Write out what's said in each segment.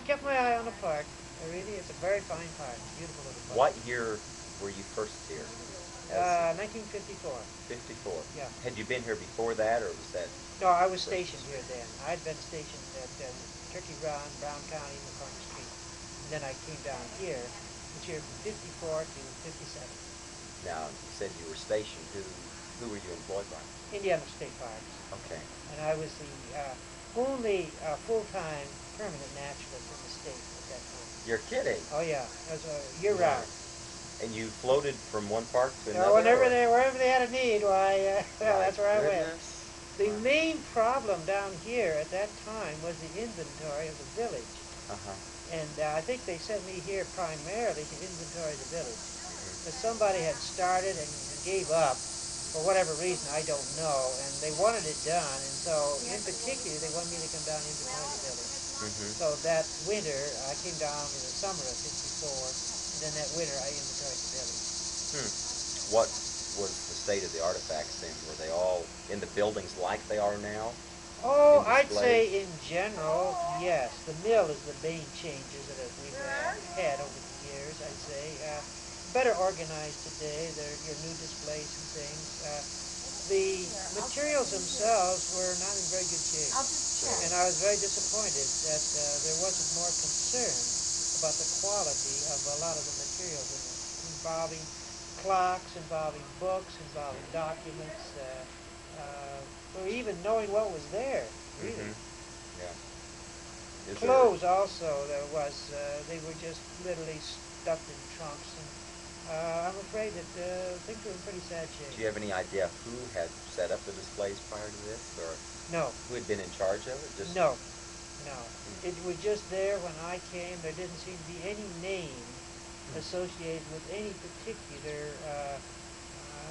kept my eye on the park. Really, it's a very fine park. Beautiful little park. What year were you first here? As 1954. 54. Yeah. Had you been here before that, or was that No, I was first stationed experience? here then. I'd been stationed at Turkey Run, Brown County, McCormick Street. And then I came down here, was here from 54 to 57. Now, you said you were stationed. Who were you employed by? Indiana State Parks. Okay. And I was the only full-time permanent naturalist in the state at that time. You're kidding. Oh yeah, it was Wow. year-round. And you floated from one park to another, Whenever or? wherever they had a need, well, My that's where I went. goodness. The Wow. main problem down here at that time was the inventory of the village. Uh-huh. And I think they sent me here primarily to inventory the village. Because Mm-hmm. somebody had started and gave up for whatever reason, I don't know, and they wanted it done. And so, in particular, they wanted me to come down and inventory the village. So Mm-hmm. that winter, I came down in the summer of '54, and then that winter I inventoried the village. Hmm. What was the state of the artifacts then? Were they all in the buildings like they are now, Oh, in I'd display? say in general, yes. The mill is the main changes that we've had over the years, I'd say. Better organized today. There are your new displays and things. The materials themselves were not in very good shape. And I was very disappointed that there wasn't more concern about the quality of a lot of the materials involving clocks, involving books, involving documents, or even knowing what was there, really. Mm-hmm. Yeah. Is there? Clothes also, there was, they were just literally stuffed in trunks. And I'm afraid that things were in pretty sad Do shape. you have any idea who had set up the displays prior to this, or No, who had been in charge of it? Just. no, no. It was just there when I came. There didn't seem to be any name associated with any particular,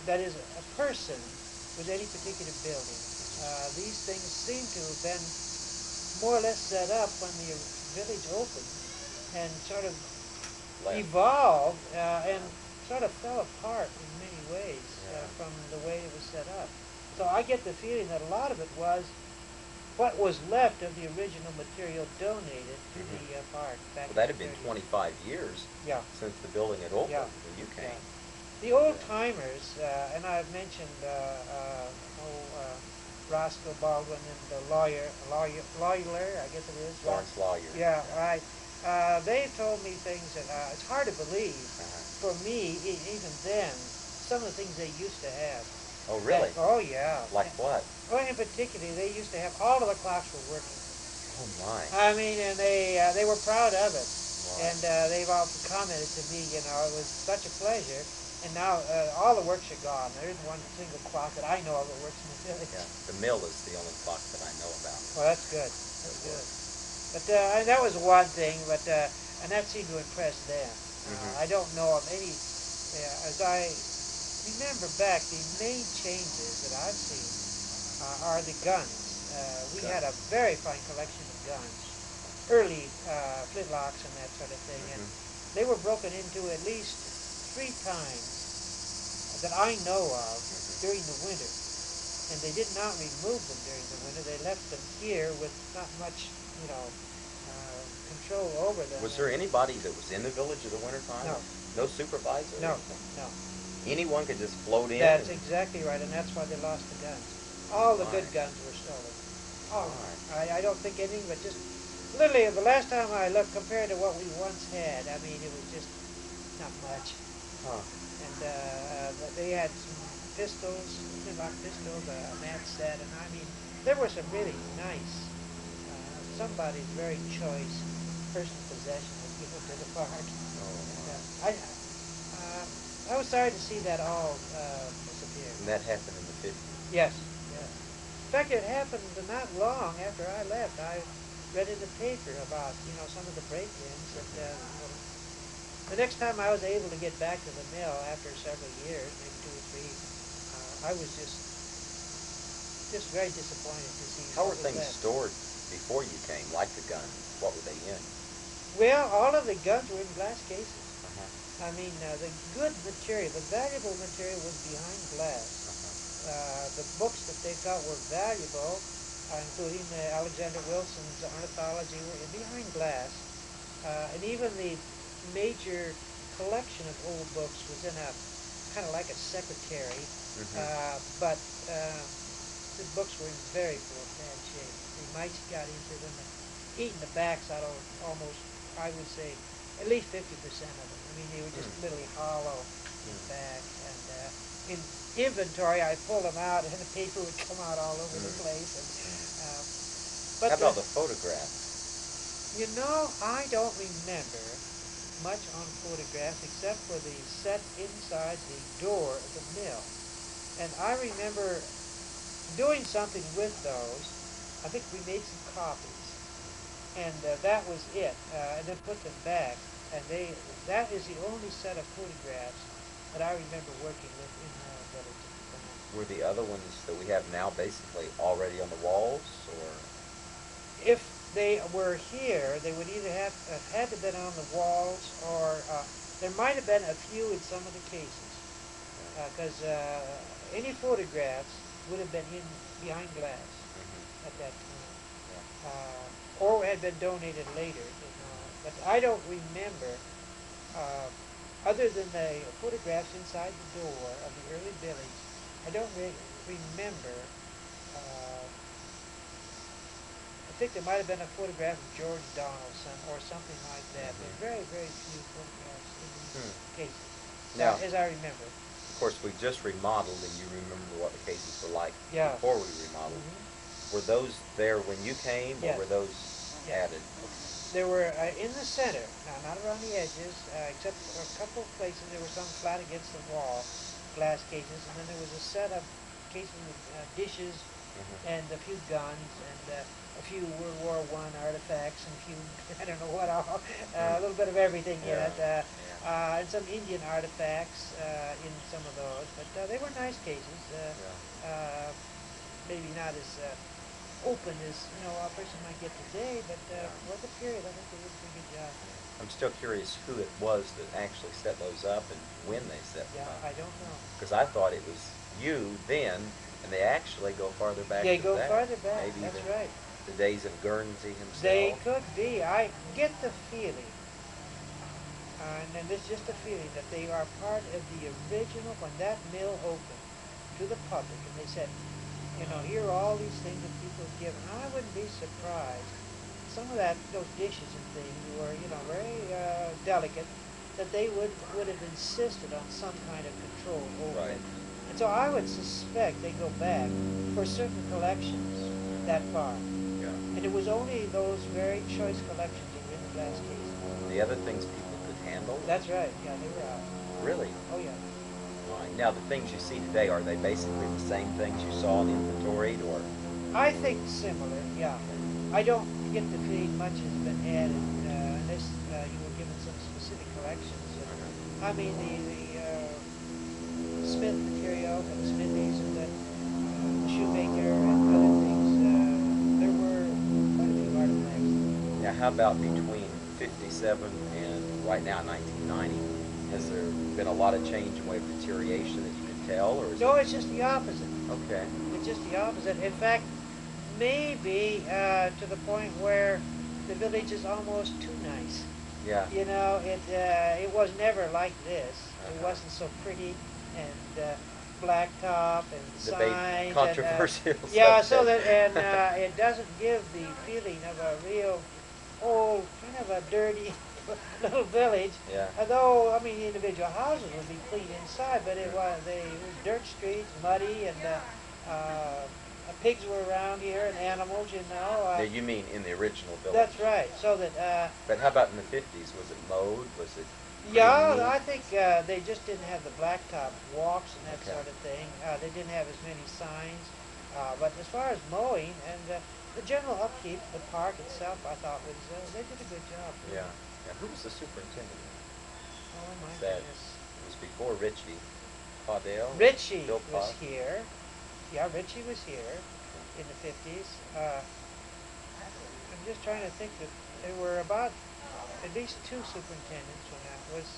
that is, a person with any particular building. These things seem to have been more or less set up when the village opened and sort of Left. evolved and sort of fell apart in many ways Yeah. from the way it was set up. So I get the feeling that a lot of it was what was left of the original material donated to Mm-hmm. the park back Well, in that the had been 30s. 25 years Yeah, since the building had opened yeah, when you yeah. came. The old Yeah. timers, and I've mentioned Roscoe Baldwin and the lawyer, I guess it is. Lawrence Lawyer. Yeah, Yeah. right. They told me things that it's hard to believe. Uh-huh. For me, even then, some of the things they used to have. Oh, really? Oh yeah. Like what? Well, in particular, they used to have all of the clocks were working. Oh my. I mean, and they were proud of it, Why? and they've often commented to me, it was such a pleasure. And now all the works are gone. There isn't one single clock that I know of that works in the village. Yeah. The mill is the only clock that I know about Well, that's good. that That's good. works. But that was one thing. But and that seemed to impress them. Mm-hmm. I don't know of any. As I remember back, the main changes that I've seen are the guns. We had a Guns. very fine collection of guns, early flintlocks and that sort of thing, and Mm-hmm. they were broken into at least 3 times that I know of during Mm-hmm. the winter. And they did not remove them during the winter. They left them here with not much, control over them. Was there And anybody that was in the village at the winter time? no, No supervisor or no, anything? no. Anyone could just float in That's and. exactly right, and that's why they lost the guns. Oh All the my. good guns were stolen. Oh All of my. them. I don't think anything but just literally the last time I looked compared to what we once had, I mean, it was just not much. Huh. And they had some pistols, flintlock pistols, a match set, and I mean, there were some really nice, somebody's very choice personal possession was given to the park. Oh And my. I was sorry to see that all disappear. And that happened in the 50s. Yes, yes. In fact, it happened not long after I left. I read in the paper about, some of the break-ins. That, the next time I was able to get back to the mill after several years, maybe 2 or 3, I was just very disappointed to see How what were was things left. stored before you came, like the guns? What were they in? Well, all of the guns were in glass cases. Uh-huh. I mean, the good material, the valuable material was behind glass. Uh-huh. The books that they felt were valuable, including Alexander Wilson's ornithology, were behind glass. And even the major collection of old books was in a kind of like a secretary, Mm-hmm. but the books were in very poor, bad shape. The mice got into them and eaten the backs out of almost, I would say, at least 50% of them. I mean, they were just Mm. literally hollow in Mm. back. And in inventory, I pulled them out, and the paper would come out all over the Mm. place. And Mm. but How about the photographs? I don't remember much on photographs except for the set inside the door of the mill. And I remember doing something with those. I think we made some copies, and that was it. And then put them back, and that is the only set of photographs that I remember working with in the village at the time. Were the other ones that we have now basically already on the walls, or? If they were here, they would either have had to been on the walls, or there might have been a few in some of the cases, because any photographs would have been in behind glass Mm-hmm. at that time, Yeah. or had been donated later. But I don't remember, uh, other than the photographs inside the door of the early village. I don't remember. Uh, I think there might have been a photograph of George Donaldson or something like that, but Mm-hmm. very, very few photographs in these Hmm. cases, Now, as I remember. of course, we just remodeled, and you remember what the cases were like Yeah. before we remodeled. Hmm. Were those there when you came, or Yes. were those Yes. added? Okay. There were in the center, now not around the edges, except for a couple of places. There were some flat against the wall, glass cases, and then there was a set of cases with dishes Mm-hmm. and a few guns and a few World War I artifacts and a few I don't know what all, a Hmm. little bit of everything in Yeah. it, Yeah. and some Indian artifacts in some of those. But they were nice cases. Yeah. Maybe not as open as a person might get today, but Yeah. for the period, I think they did a pretty good job. I'm still curious who it was that actually set those up and when they set them Yeah, up. I don't know. Because I thought it was you then, and they actually go farther back They than go that. farther back. Maybe That's even right. the days of Guernsey They himself. could be. I get the feeling, and it's just a feeling that they are part of the original when that mill opened to the public, and they said, here are all these things that people have given. I wouldn't be surprised. Some of those dishes and things were, very delicate, that they would have insisted on some kind of control over Right. it. And so I would suspect they go back for certain collections that far. Yeah. And it was only those very choice collections that were in the glass cases. The other things people could handle. That's right. Yeah, they were out. Really. Oh yeah. Right. Now the things you see today, are they basically the same things you saw inventoried, or? I think similar. Yeah. Okay. I don't get the feeling much has been added unless you were given some specific collections. I mean the smith material for the smithies and the shoemaker and other things. There were quite a few artifacts. Now, how about between 57 and right now, 1990? Has there been a lot of change in way of deterioration that you can tell, or is No, it? it's just the opposite. Okay. It's just the opposite. In fact, maybe to the point where the village is almost too nice. Yeah. It was never like this. It Uh-huh. wasn't so pretty and blacktop and Debate signs and controversial yeah. So subject. that and it doesn't give the feeling of a real old kind of a dirty little village. Yeah. Although I mean, the individual houses would be clean inside, but it Mm. was dirt streets, muddy, and pigs were around here and animals. Now, you mean in the original village? That's right. So that But how about in the 50s? Was it mowed? Was it pretty yeah, neat? I think they just didn't have the blacktop walks and that Okay. sort of thing. They didn't have as many signs. But as far as mowing and the general upkeep, the park itself, I thought they did a good job. Yeah. Yeah. Who was the superintendent? Oh my Was that goodness. it was before Richie Caudell? Richie Bill was Pod? here. Yeah, Richie was here in the 50s. I'm just trying to think that there were about at least two superintendents when I was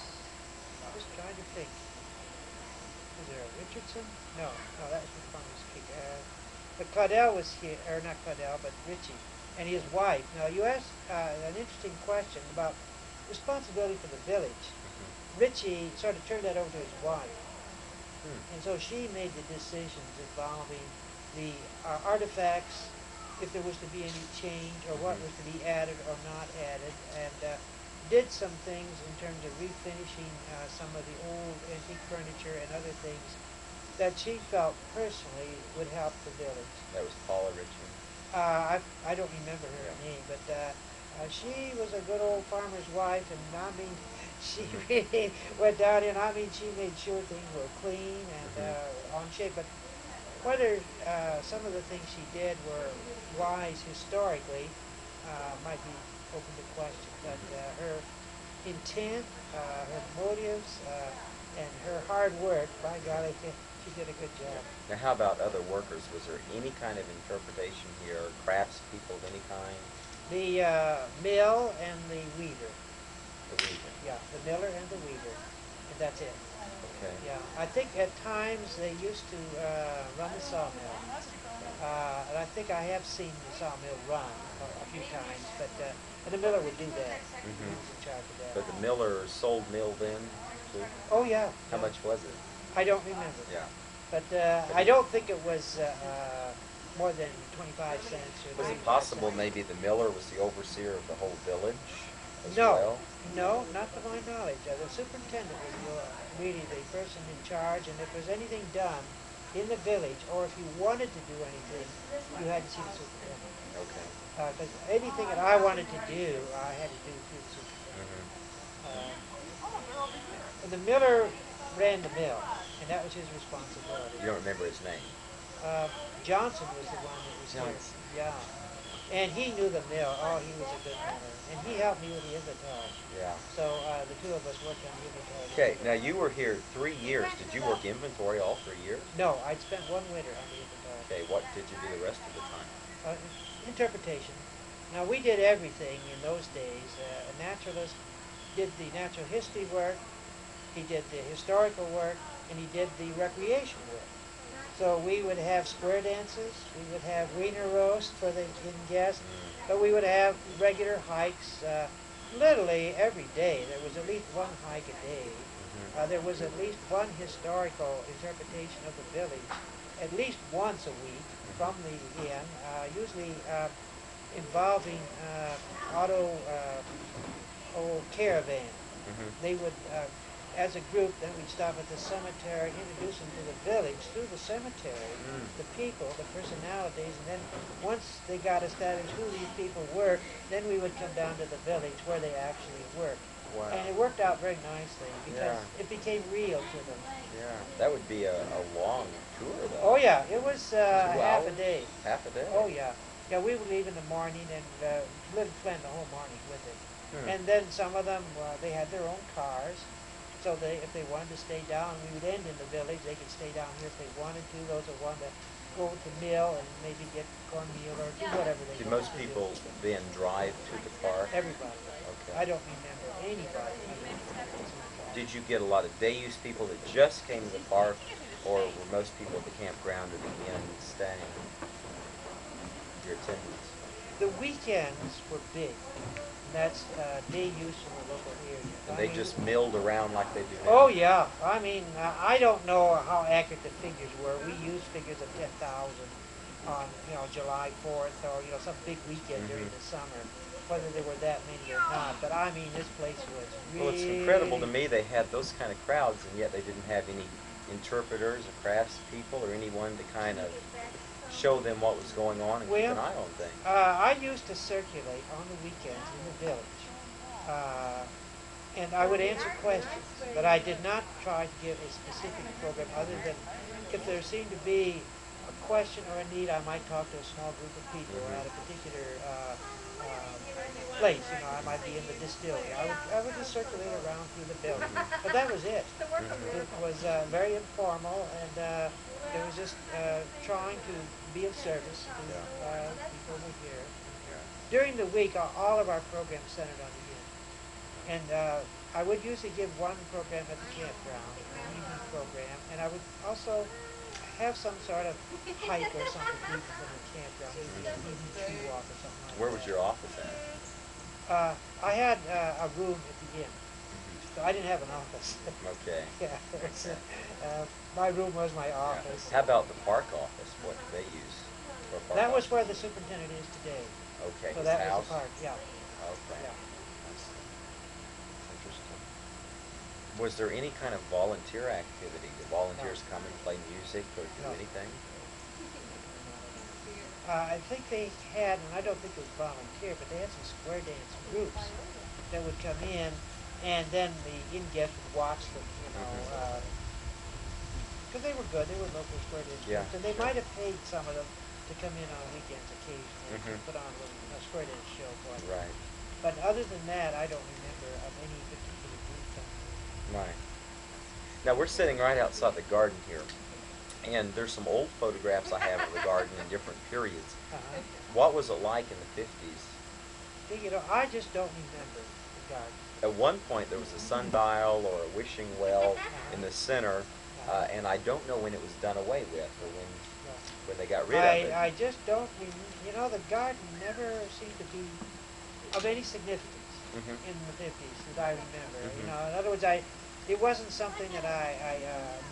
just trying to think. Was there a Richardson? No, that was McCormick's Peak. But Claudel was here, or not Claudel, but Richie and his wife. Now you asked an interesting question about responsibility for the village, Mm-hmm. Richie sort of turned that over to his wife. Hmm. And so she made the decisions involving the artifacts, if there was to be any change or what Mm-hmm. was to be added or not added, and did some things in terms of refinishing some of the old antique furniture and other things that she felt personally would help the village. That was Paula Ritchie. I don't remember her Yeah. name, but she was a good old farmer's wife, and I mean, she Mm-hmm. really went down in. I mean, she made sure things were clean and Mm-hmm. on shape. But whether some of the things she did were wise historically might be open to question. But Mm-hmm. her intent, her motives, and her hard work, by golly, she did a good Yeah. job. Now, how about other workers? Was there any kind of interpretation here? Crafts people of any kind? The mill and the weaver. The weaver. Yeah, the miller and the weaver, and that's it. Okay. Yeah, I think at times they used to run the sawmill, and I think I have seen the sawmill run a few times, but and the miller would do that. He Mm-hmm. was in charge of that. But the miller sold mill then too. Oh yeah, How yeah. much was it? I don't remember, Yeah. but But I don't think it was more than 25 cents or was it 35 possible cents. maybe the miller was the overseer of the whole village as No, well? no, not to my knowledge. The superintendent was really the person in charge, and if there's anything done in the village, or if you wanted to do anything, you had to see the superintendent. Okay. Because anything that I wanted to do, I had to do through the superintendent. Mm-hmm. And the miller ran the mill, and that was his responsibility. You don't remember his name? Uh, Johnson was the one that was here. Johnson. Yeah. And he knew the mill. Oh, he was a good miller. And he helped me with the inventory. Yeah. So the two of us worked on the inventory Okay, now together. you were here 3 years. Did you work inventory all 3 years? No, I'd spent one winter on the inventory. Okay, what did you do the rest of the time? Uh, Interpretation. Now, we did everything in those days. A naturalist did the natural history work, he did the historical work, and he did the recreation work. So we would have square dances, we would have wiener roast for the guests, Mm. but we would have regular hikes. Literally every day, there was at least one hike a day. Mm-hmm. There was at least one historical interpretation of the village, at least once a week from the inn, usually involving auto old caravan. Mm-hmm. They would, as a group, then we'd stop at the cemetery, introduce them to the village through the cemetery, Mm. the people, the personalities, and then once they got established who these people were, then we would come down to the village where they actually worked. Wow. And it worked out very nicely because Yeah. it became real to them. Yeah. That would be a long tour, Oh though. yeah, it was 2 hours? half a day. Half a day? Oh yeah. Yeah, we would leave in the morning and spend the whole morning with it. Hmm. And then some of them, they had their own cars. So if they wanted to stay down, we would end in the village. They could stay down here if they wanted to. Those that wanted to go to the mill and maybe get cornmeal or do whatever they Did wanted most to people do. then drive to the park? Everybody. Okay. I don't remember anybody. Did you get a lot of day use people that just came to the park, or were most people at the campground or the inn staying? Your attendance? The weekends were big. And that's day use from the local area. And I they mean, just milled around like they do now? oh yeah, I mean, I don't know how accurate the figures were. We used figures of 10,000 on, July 4th or, some big weekend during Mhm. the summer, whether there were that many or not. But I mean, this place was Well, really... it's incredible to me they had those kind of crowds, and yet they didn't have any interpreters or craftspeople or anyone to kind of show them what was going on and keep Well, an eye on things. I used to circulate on the weekends in the village. And I would answer questions, but I did not try to give a specific program other than if there seemed to be a question or a need, I might talk to a small group of people at a particular place. I might be in the distillery. I would just circulate around through the building, but that was it. It was very informal, and it was just trying to be of service to people who were here. During the week, all of our programs centered on the inn. And I would usually give one program at the campground, an evening program, and I would also have some sort of hike or something deep from the campground, maybe an evening tree walk or something like Where that. was your office at? I had a room at the inn, so Hmm. I didn't have an office. Okay. Yeah, Okay. my room was my Yeah. office. How about the park office? What did they use for a park That was where office? the superintendent is today. Okay, So his that was the house. park. Yeah, Okay. yeah. I see. Interesting. Was there any kind of volunteer activity? Did No, volunteers come and play music or do no, anything? not at all. I think they had, and I don't think it was volunteer, but they had some square dance groups that would come in, and then the in guests would watch them, Mm-hmm. because they were good. They were local square dance Yeah, groups, and they sure. might have paid some of them to come in on weekends occasionally to Mm-hmm. put on a little square dance show for them. Right. But other than that, I don't remember of any particular group coming in. Right. Now we're sitting right outside the garden here, and there's some old photographs I have of the garden in different periods. Uh-huh. What was it like in the 50s? I just don't remember the garden. At one point, there was a sundial or a wishing well in Uh-huh. the center, Uh-huh. and I don't know when it was done away with or No. when they got rid of it. I just don't the garden never seemed to be of any significance Hmm. in the 50s that I remember. Hmm. In other words, it wasn't something that I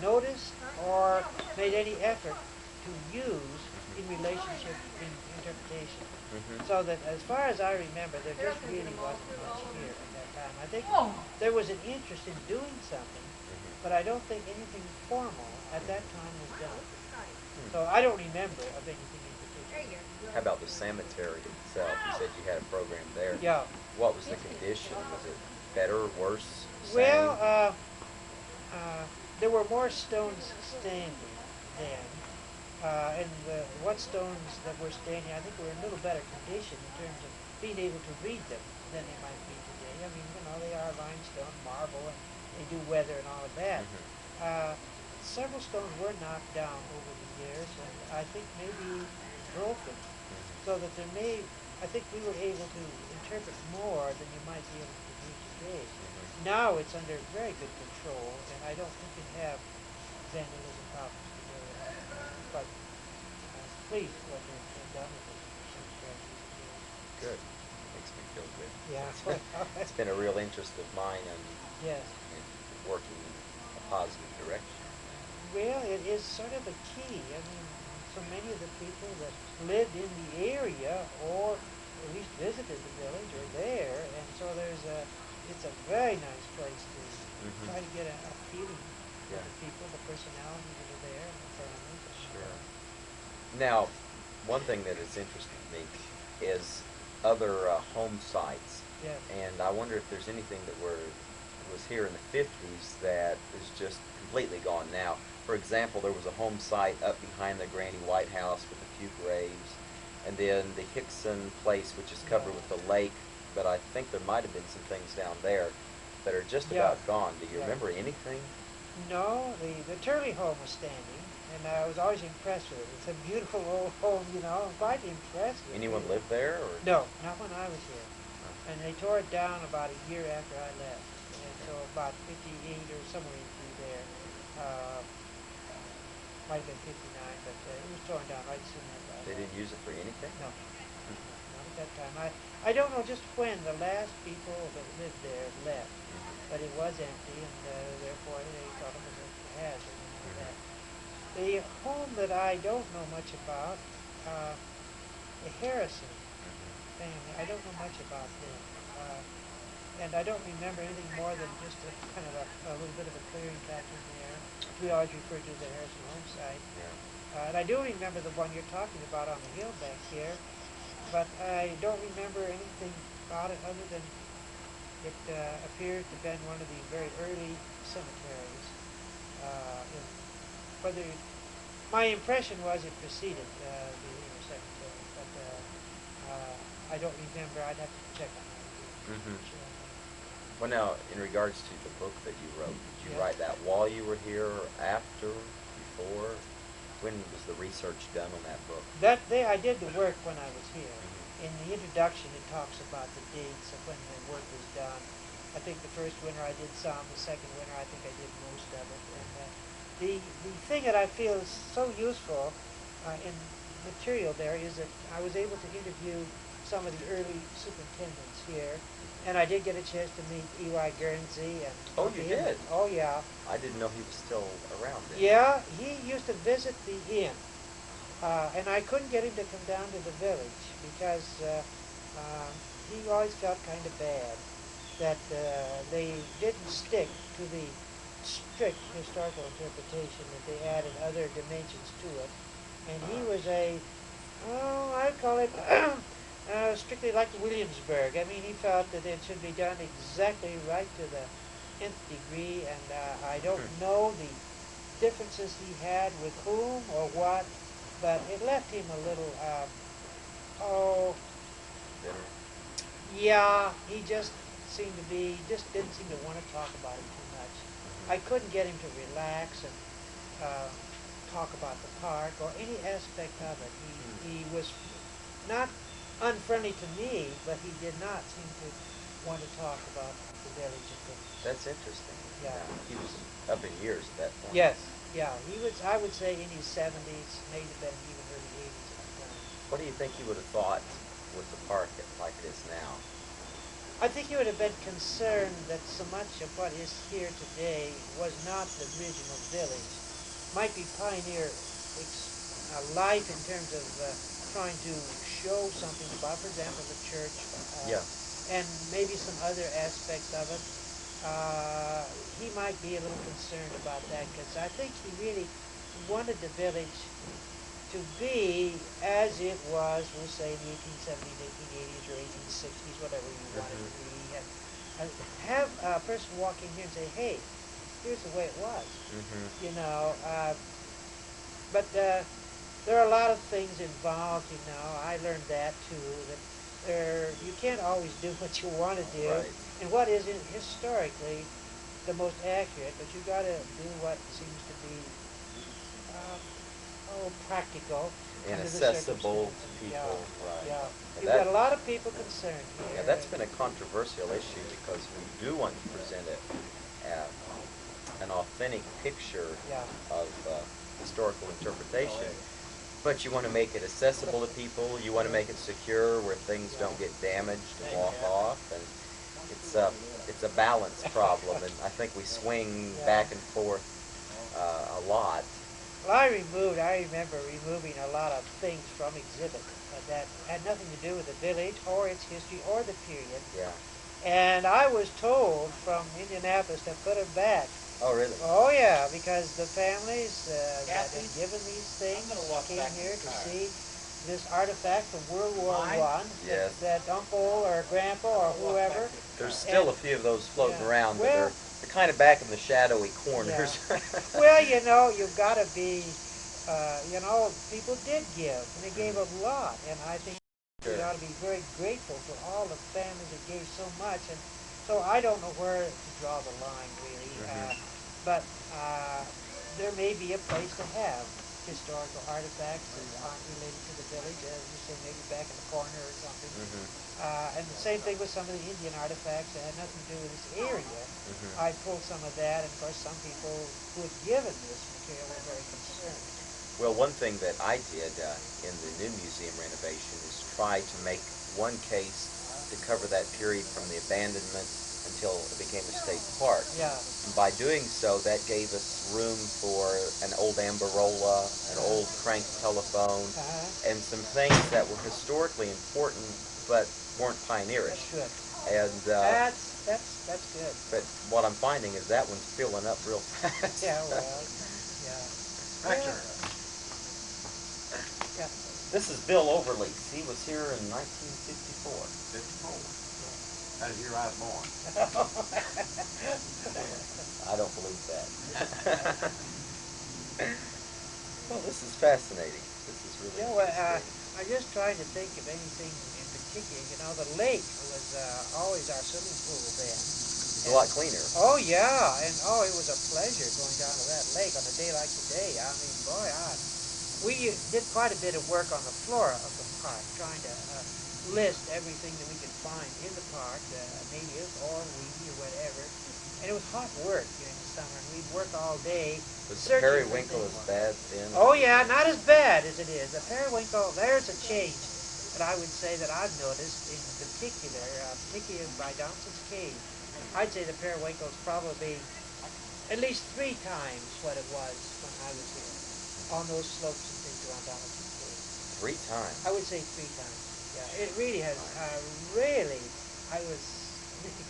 noticed or made any effort to use in relationship in interpretation. Hmm. So that as far as I remember, there just really wasn't much here at that time. I think there was an interest in doing something, but I don't think anything formal at that time was done. So I don't remember of anything in particular. How about the cemetery itself? You said you had a program there. Yeah. What was the condition? Was it better, worse, same? Well, uh, there were more stones standing then, and what stones that were standing, I think, were in a little better condition in terms of being able to read them than they might be today. I mean, they are limestone, marble, and they do weather and all of that. Hmm. Uh, Several stones were knocked down over the years, and I think maybe broken, Hmm. so that I think we were able to interpret more than you might be able to do today. Hmm. Now it's under very good control, and I don't think it have vandalism problems today. But I'm pleased with what they've done with it cemetery these days. Good. Makes me feel good. Yeah, It's been a real interest of mine yes. in working in a positive direction. Well, it is sort of a key. I mean, so many of the people that lived in the area or at least visited the village are there, and so it's a very nice place to Hmm. try to get a feeling of Yeah, the people, the personalities that are there, and the families. sure. Now, one thing that is interesting to me is other home sites, Yes. and I wonder if there's anything that was here in the 50s that is just completely gone now. For example, there was a home site up behind the Granny White House with a few graves, and then the Hickson place, which is covered with the lake, but I think there might have been some things down there that are just Yeah. about gone. Do you Yeah. remember anything? No, the Turley home was standing, and I was always impressed with it. It's a beautiful old home, quite impressive. Anyone lived there, or? No, not when I was here. Oh, And they tore it down about a year after I left. And so okay. about 58 or somewhere in through there, uh, might have been 59, but it was torn down right soon after I They left. didn't use it for anything? No, Hmm. no, not at that time. I don't know just when the last people that lived there left, Hmm. but it was empty, and therefore they thought it was a hazard and all Hmm. that. The home that I don't know much about, the Harrison Hmm. family, I don't know much about them. And I don't remember anything more than just a kind of a little bit of a clearing back in there. We always refer to the Harrison home site. Yeah. And I do remember the one you're talking about on the hill back here, but I don't remember anything about it other than it appears to have been one of the very early cemeteries. In, whether My impression was it preceded the Weaver Cemetery, but I don't remember. I'd have to check on that again. Hmm. Sure on that. Well, now, in regards to the book that you wrote, did you Yeah. write that while you were here, or after, before? When was the research done on that book? I did the work when I was here. Hmm. In the introduction, it talks about the dates of when the work was done. I think the first winter I did some. The second winter I think I did most of it. And the thing that I feel is so useful in material there is that I was able to interview some of the early superintendents here, and I did get a chance to meet E.Y. Guernsey and Oh, talk to you him. did? Oh yeah, I didn't know he was still around then. yeah. He used to visit the inn, and I couldn't get him to come down to the village because um, he always felt kind of bad that they didn't stick to the strict historical interpretation, that they added other dimensions to it. And he was I'd call it strictly like Williamsburg. I mean, he felt that it should be done exactly right to the nth degree, and I don't Hmm. know the differences he had with whom or what, but it left him a little, oh, Bitter. yeah, he just didn't seem to want to talk about it too much. Hmm. I couldn't get him to relax and uh, talk about the park or any aspect of it. Hmm. He was not unfriendly to me, but he did not seem to want to talk about the village and things. That's interesting. Yeah. He was up in years at that point. Yes. Yeah. He was. I would say in his 70s, maybe been even early 80s at the time. What do you think he would have thought with the park like it is now? I think he would have been concerned that so much of what is here today was not the original village. Might be pioneer life in terms of trying to show something about, for example, the church, Yeah. and maybe some other aspects of it. Uh, he might be a little concerned about that because I think he really wanted the village to be as it was, we'll say, in the 1870s, 1880s, or 1860s, whatever you want it Hmm. to be, and have a person walk in here and say, "Hey, here's the way it was," Hmm. you know. But there are a lot of things involved, you know. I learned that too. That you can't always do what you want to do, Right. and what is historically the most accurate. But you got to do what seems to be um, practical And under the accessible circumstances. to Yeah, people, right? yeah. And You've got a lot of people concerned yeah, here, that's and been a controversial issue because we do want to present an authentic picture yeah, of historical interpretation, but you want to make it accessible to people. You want to make it secure where things yeah, don't get damaged and walk off, and it's a it's a balance problem, and I think we swing yeah. back and forth a lot. Well, I remember removing a lot of things from exhibit that had nothing to do with the village or its history or the period. Yeah. And I was told from Indianapolis to put them back. Oh, really? Oh yeah, because the families that had given these things came here to see this artifact from World War One. Yes. That uncle or grandpa or whoever, There's and still a few of those floating yeah, around, but well, they're kind of back in the shadowy yeah. corners. Well, you know, you've got to be, you know, people did give, and they gave Mhm. a lot, and I think we Sure. ought to be very grateful for all the families that gave so much, and so I don't know where to draw the line, really, Mhm. but there may be a place to have historical artifacts that aren't related to the village, as you say, maybe back in the corner or something. Mhm. And the same thing with some of the Indian artifacts that had nothing to do with this area. Mhm. I pulled some of that, and of course, some people who had given this material were very concerned. Well, one thing that I did in the new museum renovation is try to make one case to cover that period from the abandonment until it became a state park. Yeah. And by doing so, that gave us room for an old Ambarola, an old crank telephone, Uh-huh. and some things that were historically important but weren't pioneerish. That's good. And That's good. but what I'm finding is that one's filling up real fast. Yeah. Well. Yeah. Well. Yeah. This is Bill Overlease. He was here in 1954. 54. That year I was born. I don't believe that. Well, this is fascinating. This is really Yeah. Well, interesting. I just tried to think of anything in particular. You know, the lake was always our swimming pool then. It's a And lot cleaner. oh yeah, and oh, it was a pleasure going down to that lake on a day like today. I mean, boy, we did quite a bit of work on the flora of the park, trying to list everything that we could find in the park, native or weedy or whatever. And it was hot work during the summer, and we'd work all day Was the searching for periwinkle things. as bad then? Oh yeah, not as bad as it is. The periwinkle, there's a change. But I would say that I've noticed in particular, particularly by Donson's Cave, I'd say the periwinkle's probably at least 3 times what it was when I was here on those slopes and things around Donaldson Cave. 3 times. I would say 3 times. Yeah, it really has. Wow. Really, I was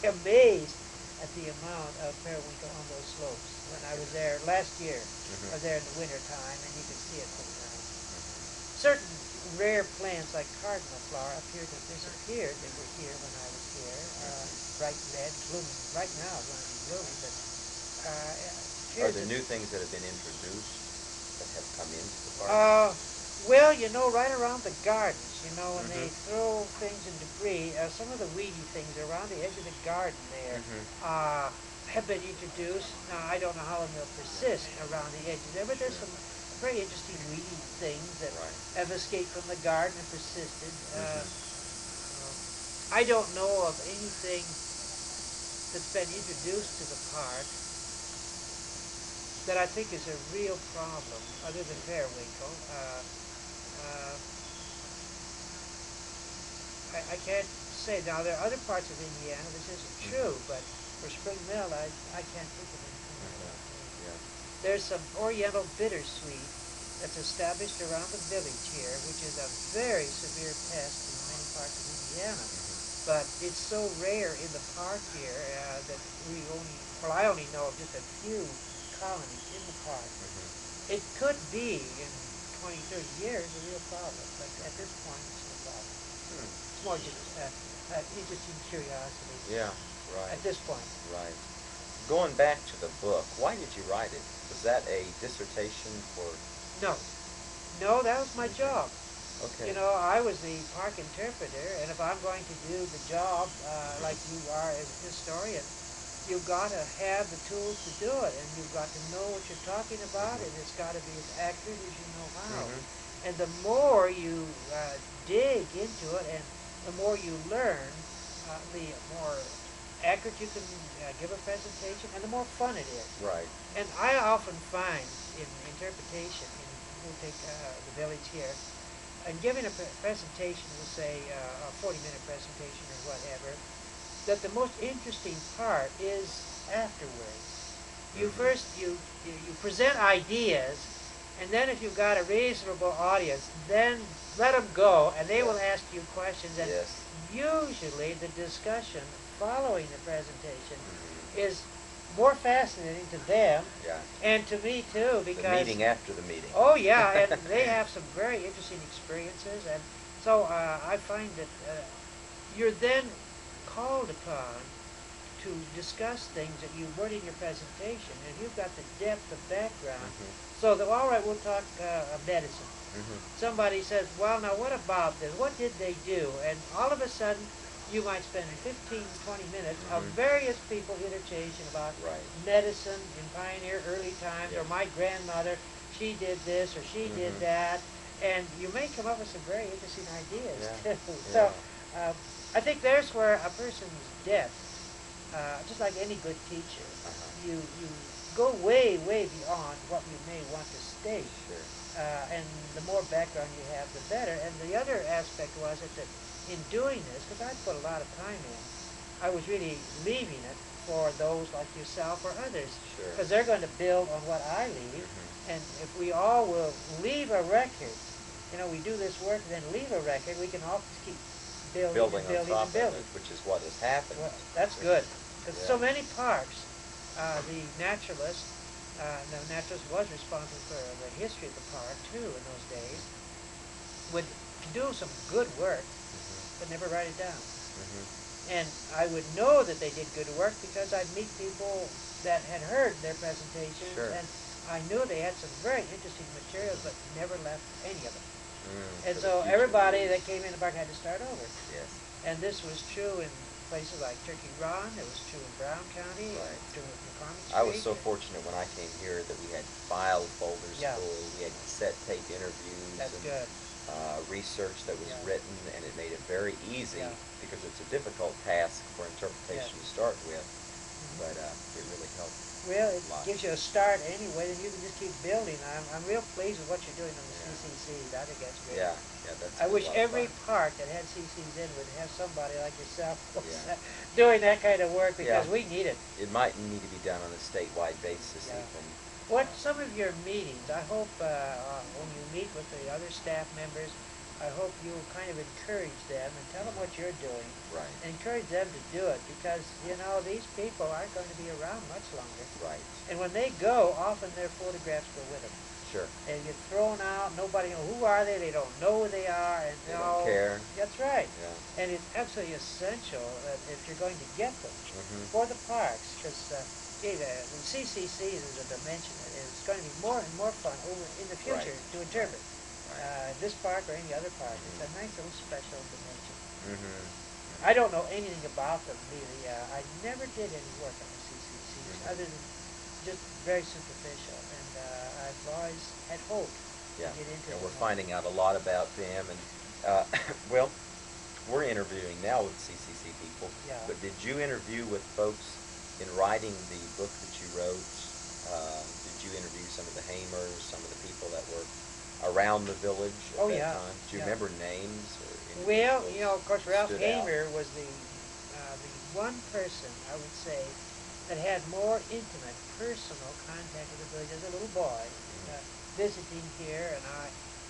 amazed at the amount of periwinkle on those slopes when I was there last year. I was Mm-hmm. there in the winter time, and you could see it pretty nice. Mm-hmm. Certain rare plants like cardinal flower appear to have disappeared that were here when I was here. Mm-hmm. Bright red, blooming right now is going to be blooming, but Are appears there that new things that have been introduced that have come into the park? well, right around the gardens, when Mm-hmm. they throw things and debris, some of the weedy things around the edge of the garden there Mm-hmm. have been introduced. Now, I don't know how long they'll persist around the edges there, but there's Sure. some very interesting weedy things that Right. have escaped from the garden and persisted. Mm-hmm. I don't know of anything that's been introduced to the park that I think is a real problem, other than periwinkle. Uh, I can't say. Now, there are other parts of Indiana this isn't true, Mm-hmm. but for Spring Mill, I can't think of anything that I Mm-hmm. don't know. Yeah. There's some Oriental bittersweet that's established around the village here, which is a very severe pest in many parts of Indiana. Mm-hmm. But it's so rare in the park here that I only know of just a few colonies in the park. Mm-hmm. It could be in 20, 30 years a real problem, but at this Mm-hmm. point it's no problem. Hmm. It's more just interesting curiosity Yeah. at Right. this point. Right. Going back to the book, why did you write it? Was that a dissertation for? No, no, that was my job. Mm-hmm. Okay. I was the park interpreter, and if I'm going to do the job like Mm-hmm. you are as a historian, you've got to have the tools to do it, and you've got to know what you're talking about, and Mm-hmm. it's got to be as accurate as you know how. Mm-hmm. And the more you dig into it, and the more you learn, the more accurate you can give a presentation, and the more fun it is. Right. And I often find in interpretation, we'll take the village here, and giving a presentation, we'll say a 40-minute presentation or whatever, that the most interesting part is afterwards. You Mm-hmm. first you present ideas, and then if you've got a reasonable audience, then let them go, and they Yeah. will ask you questions. And Yes. usually, the discussion following the presentation Mm-hmm. is more fascinating to them Yeah. and to me too, The because meeting after the meeting. oh yeah, and they have some very interesting experiences, and so I find that you're then called upon to discuss things that you weren't in your presentation, and you've got the depth of background. Mm-hmm. So that all right, we'll talk medicine. Mm-hmm. Somebody says, well, now what about this? What did they do? And all of a sudden, you might spend 15, 20 minutes of Mm-hmm. various people interchanging about Right. medicine in pioneer early times, Yeah. or my grandmother, she did this or she did Mm-hmm. that, and you may come up with some very interesting ideas Yeah. too. So Yeah. uh, I think there's where a person's depth, just like any good teacher, Uh-huh. you go way, way beyond what you may want to state. Sure. And the more background you have, the better. And the other aspect was that in doing this, because I put a lot of time in, I was really leaving it for those like yourself or others, Sure. because they're going to build on what I leave. Mm-hmm. And if we all will leave a record, we do this work and then leave a record, we can all keep building Building and on building top and of building. it, which is what has happened. Well, that's good. Because so Yeah. many parks, the naturalist was responsible for the history of the park too in those days, would do some good work, Mm-hmm. but never write it down. Mm-hmm. And I would know that they did good work because I'd meet people that had heard their presentations, Sure. and I knew they had some very interesting materials, but Mm-hmm. never left any of it. And For the so future everybody use. that came in the park had to start over. Yes. And this was true in places like Turkey Run. It was true in Brown County. It Right. was true in McCormick I was Street. so fortunate when I came here that we had file folders Yeah. full. We had cassette tape interviews That's and good. research that was Yeah. written, and it made it very easy Yeah. because it's a difficult task for interpretation Yes. to start with, Mhm. but it really helped Well, a lot. gives you a start anyway, then you can just keep building. I'm real pleased with what you're doing on the Yeah. CCCs. I think that's great. Yeah. Yeah. That's I been a wish lot of every fun. park that had CCs in would have somebody like yourself Yeah. doing that kind of work Yeah. because we need it. It might need to be done on a statewide basis, Yeah. even. What some of your meetings? I hope when you meet with the other staff members, I hope you kind of encourage them and tell them Mhm. what you're doing, Right. and encourage them to do it because these people aren't going to be around much longer. Right. And when they go, often their photographs go with them. Sure. They get thrown out. Nobody knows who are they. They don't know who they are, and They don't care. that's right. Yeah. And it's absolutely essential if you're going to get them Mhm. for the parks, because the CCCs is a dimension that is going to be more and more fun over in the Right. future to Right. interpret. Right. This park or any other park, it's a Mhm. nice little special dimension. Mhm. I Mhm. don't know anything about them really. I never did any work on the CCCs other Mhm. than just very superficial, and I've always had hoped to Yeah. get into And them we're more. finding out a lot about them, and well, we're interviewing now with CCC people. Yeah. But did you interview with folks in writing the book that you wrote? Did you interview some of the Hamers, some of the people that were around the village at Oh that yeah, time? Do you yeah. remember names or Well, individuals of course, that Ralph stood out? Hamer was the one person I would say that had more intimate, personal contact with the village as a little boy, Mhm. visiting here, and I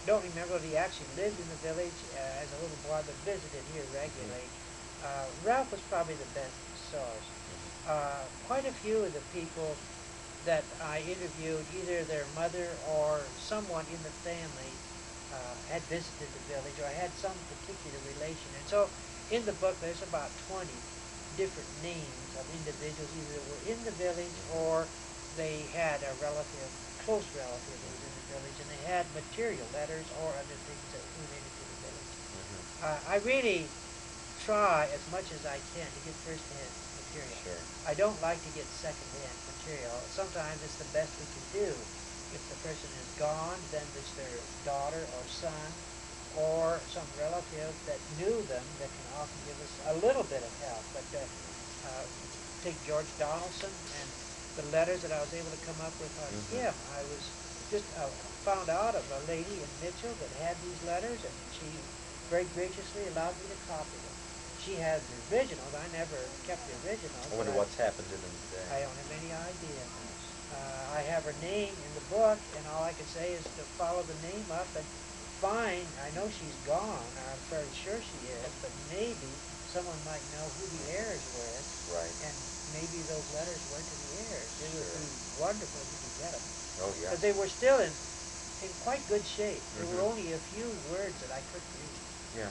don't remember if he actually lived in the village as a little boy, but visited here Mhm. regularly. Ralph was probably the best source. Mhm. Quite a few of the people that I interviewed, either their mother or someone in the family had visited the village or had some particular relation. And so in the book, there's about 20 different names of individuals either that were in the village Mhm. or they had a relative, close relative who was in Mhm. the village, and they had material, letters or other things that related to the village. Mhm. I really try as much as I can to get first-hand material. Sure. I don't like to get second-hand material. Sometimes it's the best we can do. If the person is gone, then it's their daughter or son or some relative that knew them that can often give us a little bit of help. But take George Donaldson and the letters that I was able to come up with on Mhm. him. I was just found out of a lady in Mitchell that had these letters, and she very graciously allowed me to copy them. She had the originals. I never kept the originals, I but wonder what's happened to them today. I don't have any idea. I have her name in the book, and all I can say is to follow the name up and find. I know she's gone. I'm fairly sure she is, but maybe someone might know who the heirs were, Right. and maybe those letters went to the heirs. It would Sure. be wonderful if you could get them, Oh yeah. because they were still in quite good shape. There were Mhm. only a few words that I couldn't read, Yeah.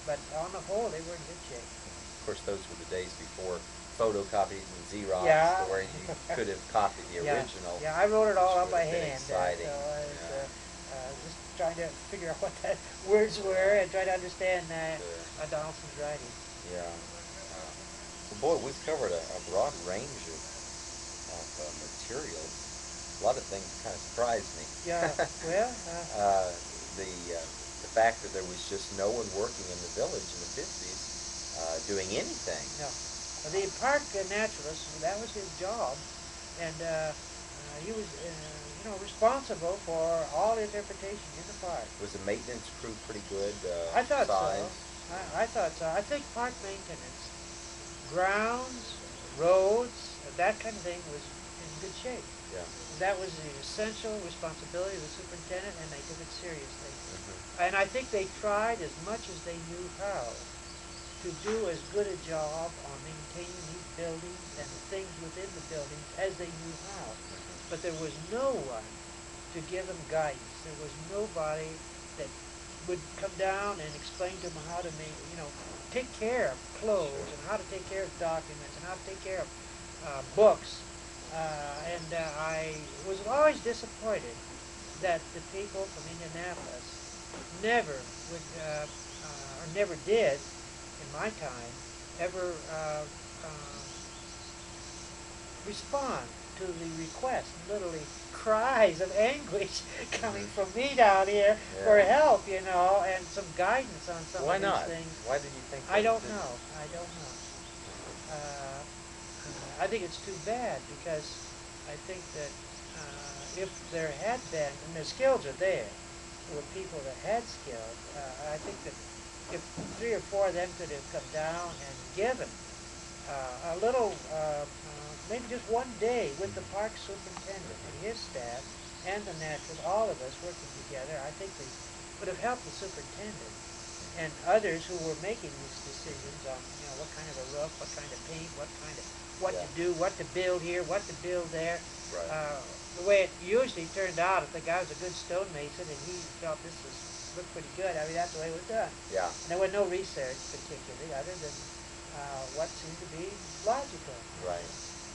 but on the whole, they were in good shape. Of course, those were the days before photocopies and Xerox, Yeah. to where you could have copied the Yeah, original, yeah, I wrote it all which up would by have been hand, so exciting. I was Yeah. just trying to figure out what the words were and try to understand Sure. Donaldson's writing. Yeah. Wow. Well, boy, we've covered a broad range of materials. A lot of things that kind of surprised me. Yeah, well, uh, the fact that there was just no one working in the village in the 50s doing anything. no. The park naturalist, that was his job, and he was, responsible for all interpretation in the park. Was the maintenance crew pretty good I thought so. size? I thought so. I think park maintenance, grounds, roads, that kind of thing was in good shape. Yeah. Yeah. That was the essential responsibility of the superintendent, and they took it seriously. Hmm. And I think they tried as much as they knew how to do as good a job on maintaining these buildings and the things within the buildings as they knew how. Hmm. But there was no one to give them guidance. There was nobody that would come down and explain to them how to take care of clothes Sure. and how to take care of documents and how to take care of books. And I was always disappointed that the people from Indianapolis never would, or never did, in my time, ever respond to the request. Literally cries of anguish coming Hmm. from me down here for Yeah. help, and some guidance on some Why of these not? things. Why did you think I they don't didn't? know. I don't know. I think it's too bad because I think that if there had been, and the skills are there, there were people that had skills. I think that if three or four of them could have come down and given a little, maybe just one day with the park superintendent and his staff and the naturals, all of us working together, I think they would have helped the superintendent and others who were making these decisions on, what kind of a roof, what kind of paint, what Yeah. to do, what to build here, what to build there. Right. The way it usually turned out, if the guy was a good stonemason and he felt this was looked pretty good, I mean that's the way it was done. Yeah. And there was no research particularly, other than what seemed to be logical. Right.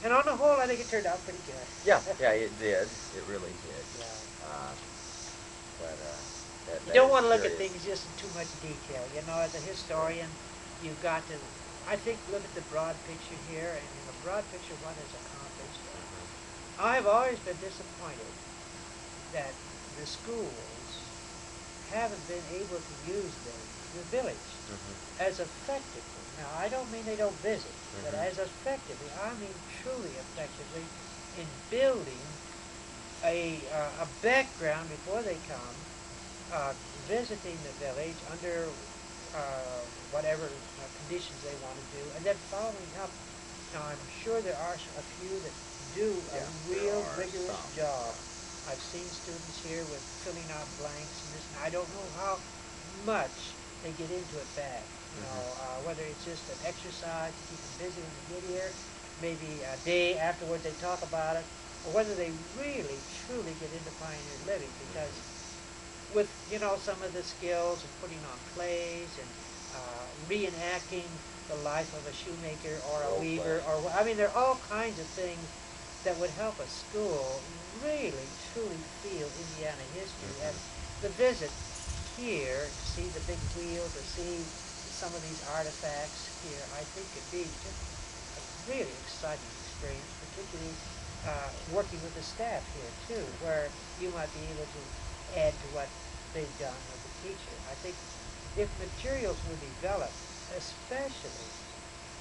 And on the whole, I think it turned out pretty good. Yeah. Yeah. It did. It really did. Yeah. Uh, but that You that don't is want to look at curious. things just in too much detail. As a historian, you've got to, I think, look at the broad picture here, and in the broad picture, what is accomplished. I've always been disappointed that the schools haven't been able to use the village as effectively. Now, I don't mean they don't visit, but as effectively, I mean truly effectively, in building a background before they come, visiting the village under whatever conditions they want to do, and then following up. Now, I'm sure there are a few that do a Yeah, there real are rigorous some. job. Yeah. I've seen students here with filling out blanks and this, and I don't know how much they get into it bad. Whether it's just an exercise to keep them busy when they get here, maybe a day afterward they talk about it, or whether they really, truly get into pioneer living, because with some of the skills and putting on plays and reenacting the life of a shoemaker or a Role weaver, playing. or I mean there are all kinds of things that would help a school really truly feel Indiana history. And the visit here to see the big wheel, to see some of these artifacts here, I think could be just a really exciting experience, particularly working with the staff here too, where you might be able to add to what they've done with the teacher. I think if materials were developed, especially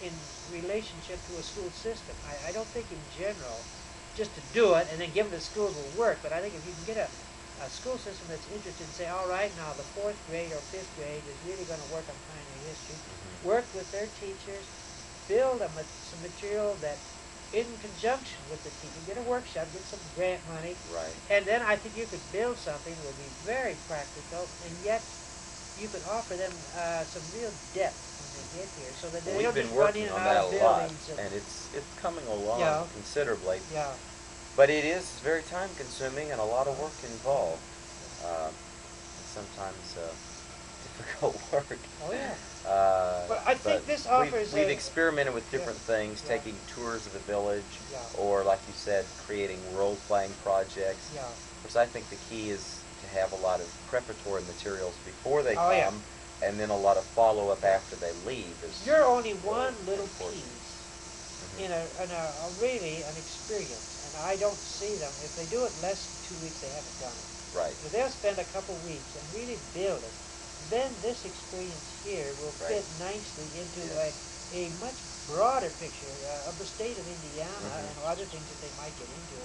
in relationship to a school system, I don't think in general just to do it and then give it to schools will work, but I think if you can get a school system that's interested and say, all right, now the fourth grade or fifth grade is really going to work on pioneer history, work with their teachers, build some material that in conjunction with the teacher, get a workshop, get some grant money, Right. and then I think you could build something that would be very practical, and yet you could offer them some real depth when they get here, so that Well, they we've don't been just run in working and on out that of a lot, buildings. and it's coming along Yeah. considerably. Yeah. But it is very time consuming and a lot of work involved. Yeah. And sometimes difficult work. Oh yeah. Uh, But I think but this offers we've a experimented with yeah, different things, yeah, taking tours of the village, yeah, or like you said, creating role playing projects. yeah. Of course, I think the key is to have a lot of preparatory materials before they Oh yeah. come, and then a lot of follow up after they leave. Is You're only really one little important. piece in a really an experience, and I don't see them if they do it less than 2 weeks. They haven't done it. Right. If they'll spend a couple weeks and really build it, then this experience here will Right. fit nicely into Yes. a much broader picture of the state of Indiana and Mm-hmm. other things that they might get into.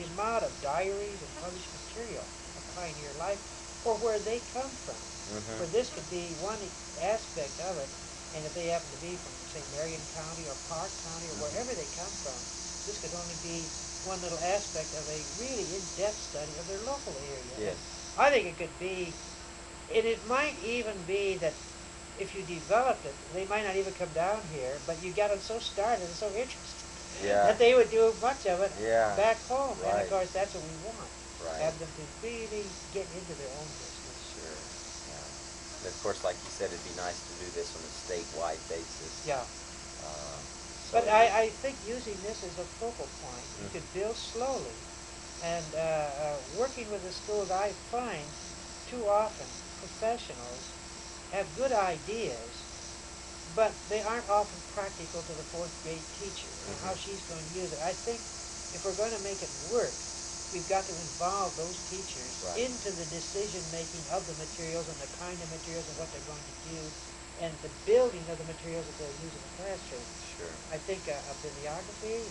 The amount of diaries and published material of pioneer life or where they come from. Mm-hmm. For this could be one aspect of it, and if they happen to be from, say, Marion County or Park County or wherever they come from, this could only be one little aspect of a really in-depth study of their local area. And Yes. I think it could be, and it might even be that if you developed it, they might not even come down here, but you got them so started and so interested Yeah. that they would do much of it Yeah. back home. And of Right. course, that's what we want. Right. Have them to really get into their own business. Sure. Yeah. And of course, like you said, it'd be nice to do this on a statewide basis. Yeah. So But I think using this as a focal point, you could Mhm. build slowly. And working with the schools, I find too often professionals have good ideas, but they aren't often practical to the fourth grade teacher and how she's going to use it. I think if we're going to make it work, we've got to involve those teachers Right. into the decision making of the materials and the kind of materials and what they're going to do and the building of the materials that they'll use in the classroom. Sure. I think a bibliography,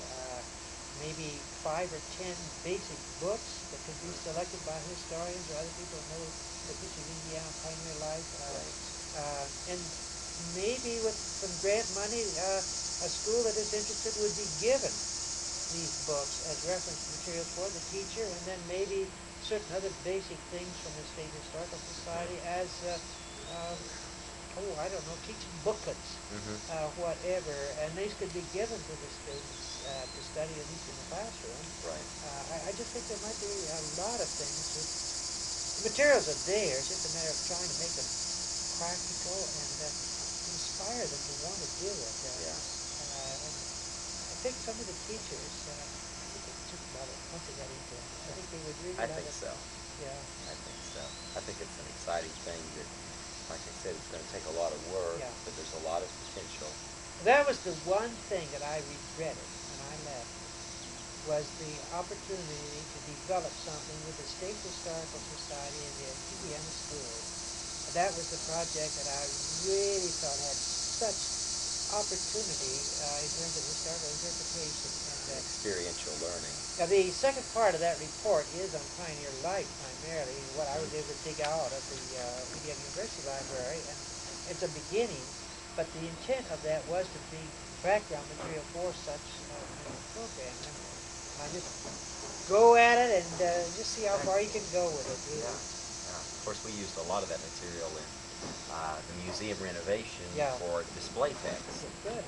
maybe 5 or 10 basic books that could be selected by historians or other people who know the history of Indiana pioneer life. Right. And maybe with some grant money, a school that is interested would be given these books as reference materials for the teacher, and then maybe certain other basic things from the State Historical Society as um, I don't know, teaching booklets, Mm-hmm. whatever, and these could be given to the students to study at least in the classroom. Right. I just think there might be a lot of things that the materials are there. It's just a matter of trying to make them practical and inspire them to want to do it. Yeah. And I think some of the teachers, I think they just love it once they got into it. I Yeah. think they would really I love think it. so. Yeah, I think so. I think it's an exciting thing that, like I said, it's going to take a lot of work, yeah. but there's a lot of potential. That was the one thing that I regretted when I left, was the opportunity to develop something with the State Historical Society and the Indiana schools. That was the project that I really thought had such opportunity in terms of historical interpretation. And And experiential learning. now the second part of that report is on pioneer life primarily, what I was able to Mm-hmm. dig out of the Indiana University Library, and it's a beginning, but the intent of that was to be background material for such kind of program. And I just go at it and just see how far you can go with it, Yeah. really. Yeah. Of course, we used a lot of that material in the museum renovation Yeah, for display text. good.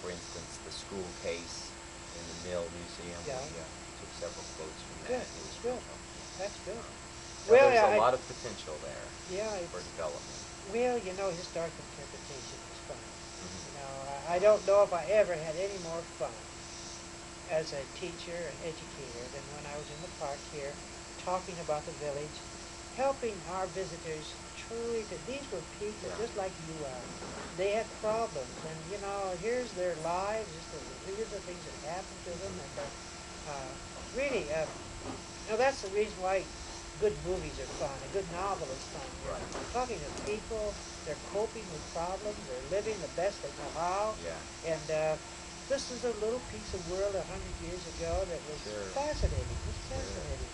For instance, the school case in the Mill Museum, Yeah, we took several quotes from that. good, It was real good. helpful. That's good. Um, yeah, Well, there's yeah, a lot of potential there yeah, for it's development. well, historical interpretation is fun. Mm-hmm. I don't know if I ever had any more fun as a teacher and educator than when I was in the park here talking about the village, helping our visitors truly to, these were people Yeah. just like you are. They had problems, and here's their lives, here's the things that happened to them, and really, that's the reason why good movies are fun. A good novel is fun. You're Right. talking to people, they're coping with problems, they're living the best they know how, Yeah. and this is a little piece of world 100 years ago that was Sure. fascinating, just Sure. fascinating.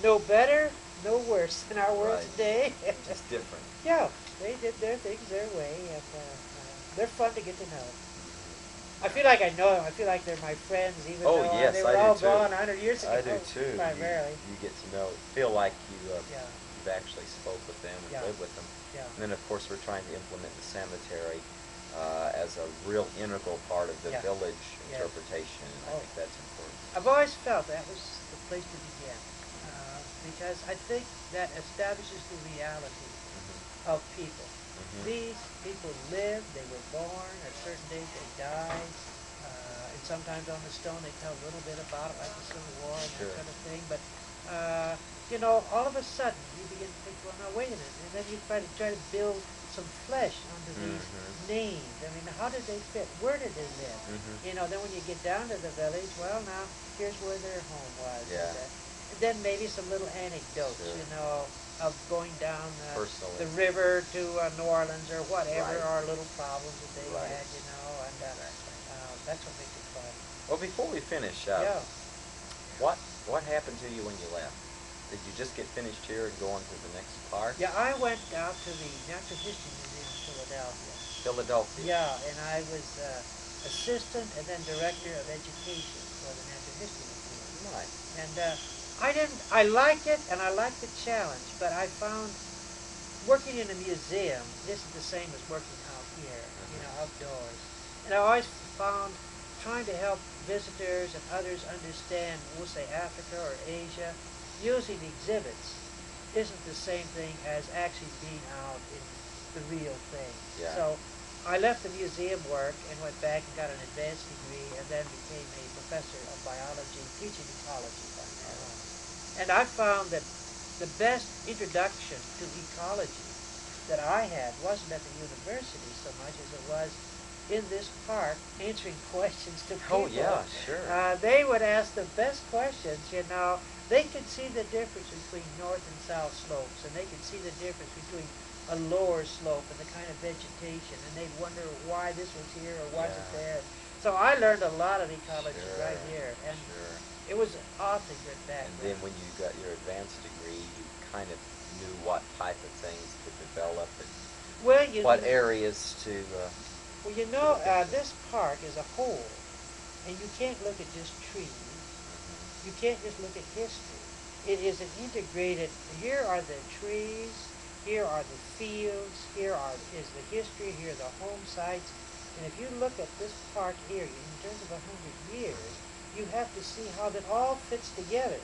No better, no worse than our world Right. today. Just different. Yeah, they did their things their way, and they're fun to get to know. I feel like I know them. I feel like they're my friends, even Oh though they yes, I were do all too. gone 100 years I ago, do too. primarily. You get to know, feel like Yeah, you've actually spoke with them and yeah, lived with them. yeah, And then of course we're trying to implement the cemetery as a real integral part of the yeah, village yes. interpretation, and I Oh, think that's important. I've always felt that was the place to begin because I think that establishes the reality Hmm. of people. Hmm. These people lived, they were born, at certain days they died, and sometimes on the stone they tell a little bit about it, like the Civil War and that Sure. sort of thing, but all of a sudden you begin to think, well, now wait a minute, and then you try to build some flesh onto these Hmm. names. I mean, how did they fit? Where did they live? Hmm. Then when you get down to the village, well, now here's where their home was, Yeah. and then maybe some little anecdotes, Sure. of going down Personally. the river to New Orleans or whatever, Right. or little problems that they Right. had, and Exactly. that's what makes it fun. Well, before we finish, Yeah. what what happened to you when you left? Did you just get finished here and go on to the next part? Yeah, I went out to the Natural History Museum in Philadelphia. Philadelphia. Yeah, and I was assistant and then director of education for the Natural History Museum. Nice. And I like it and I like the challenge, but I found working in a museum isn't the same as working out here, Hmm. outdoors. And I always found trying to help visitors and others understand, we'll say Africa or Asia, using exhibits isn't the same thing as actually being out in the real thing. Yeah. So I left the museum work and went back and got an advanced degree and then became a professor of biology, teaching ecology primarily. Uh, And I found that the best introduction to ecology that I had wasn't at the university so much as it was in this park answering questions to oh people. yeah, sure. They would ask the best questions. They could see the difference between north and south slopes, and they could see the difference between a lower slope and the kind of vegetation, and they'd wonder why this was here or wasn't Yeah. there. So I learned a lot of ecology right Sure, here, and sure. it was an awfully good And then background. when you got your advanced degree, you kind of knew what type of things to develop and Well, what areas to look into. this park is a whole, and you can't look at just trees. Hmm. You can't just look at history. It is an integrated. Here are the trees. Here are the fields. Is the history. Here are the home sites. And if you look at this park area in terms of 100 years, you have to see how that all fits together.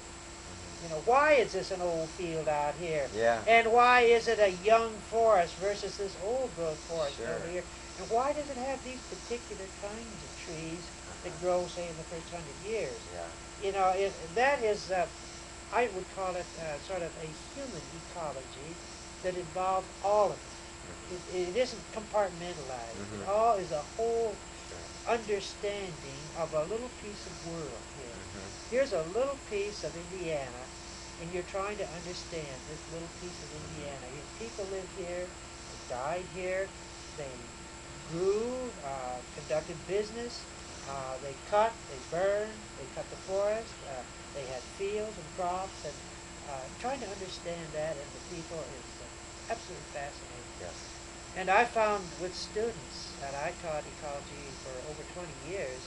You know, why is this an old field out here? Yeah, And why is it a young forest versus this old growth forest over sure. here? And why does it have these particular kinds of trees that Uh-huh. grow, say, in the first 100 years? Yeah. You know, that is, I would call it sort of a human ecology that involves all of it. Hmm. It isn't compartmentalized. It Hmm. all is a whole Sure. understanding of a little piece of world here. Hmm. Here's a little piece of Indiana, and you're trying to understand this little piece of Indiana. Hmm. People live here, they died here, they grew, conducted business, they cut, they burned, they cut the forest, they had fields and crops, and trying to understand that and the people is absolutely fascinating. Yes. And I found with students, and I taught ecology for over 20 years,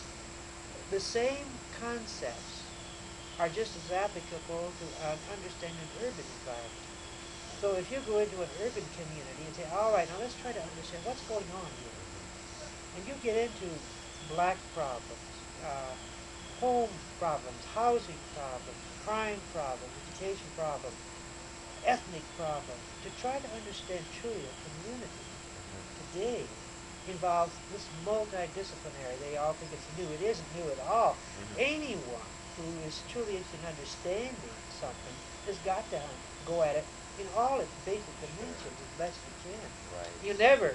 the same concepts are just as applicable to understanding an urban environment. So if you go into an urban community and say, all right, now let's try to understand what's going on here. Hmm. And you get into black problems, uh, home problems, housing problems, crime problems, education problems, ethnic problems, to try to understand truly a community Hmm. today involves this multidisciplinary. They all think it's new. It isn't new at all. Hmm. Anyone who is truly interested in understanding something has got to go at it in all its basic Sure. dimensions as best you can. Right. You never